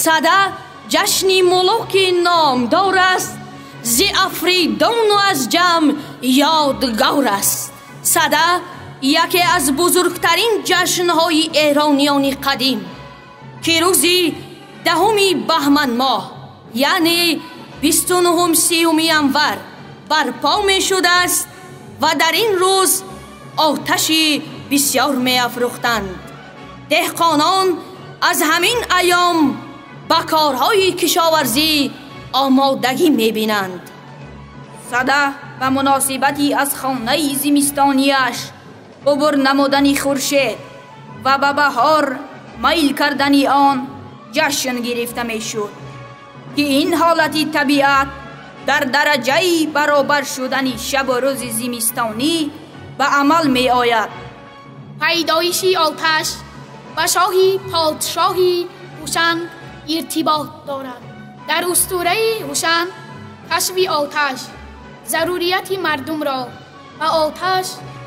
صدا جشنی ملوک نامدار است، ز افریدون و از جمع یادگار است. صدا یکی از بزرگترین جشنهای ایرانیان قدیم که روزی 10 بهمن ماه یعنی 29 انور برپا می شده است و در این روز آتشی بسیار می افروختند. دهقانان از همین ایام به کارهای کشاورزی آمادگی می بینند. صدا به مناسبتی از خانه زمستانیش عبور نمودن خورشید و به بهار میل کردن آن جشن گرفته می شد که این حالت طبیعت در درجه برابر شدن شب و روز زمستانی به عمل می آید. پیدایش آتش و شاهی پادشاهی هوشنگ ارتباط دارد. در اسطوره هوشنگ کشف آتش ضروریت مردم را به آتش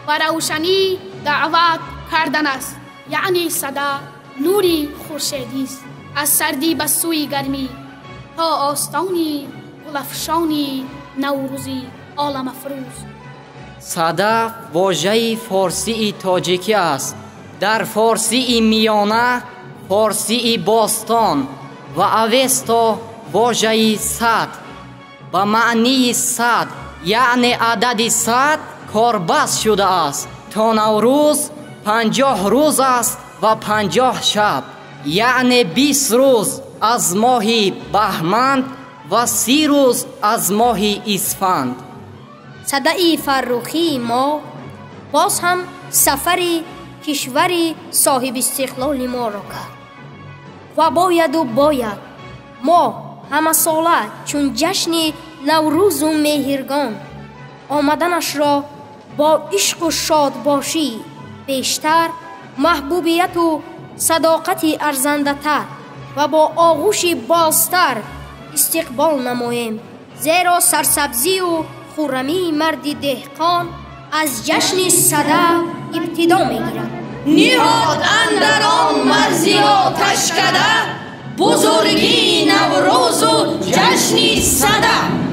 و روشنی دعوت کردن است. یعنی صدا نوری خورشیدی است از سردی به سوی گرمی تا آستانی گلفشانی نوروزی عالم افروز. صدا واژه فارسی تاجیکی است. در فارسی میانه، فارسی باستان و اوستا واژه صد به معنی 100 یعنی عدد 100 کاربست شده است. تا نوروز 50 روز است و 50 شب یعنی 20 روز از ماه بهمن و 30 روز از ماه اسفند. صدای فرخی ما باز هم سفری کشوری صاحب استقلال ما را کرد و باید ما همه ساله چون جشن نوروز و مهرگان آمدنش را با عشق و شادباشی بیشتر، محبوبیت و صداقت ارزنده تر و با آغوش بازتر استقبال نماییم، زیرا سرسبزی و خرمی مرد دهقان از جشن صدا ابتدا میگیرد. نهاد اندر آن مرزی آتشکده، بزرگی نوروز و جشن صدا.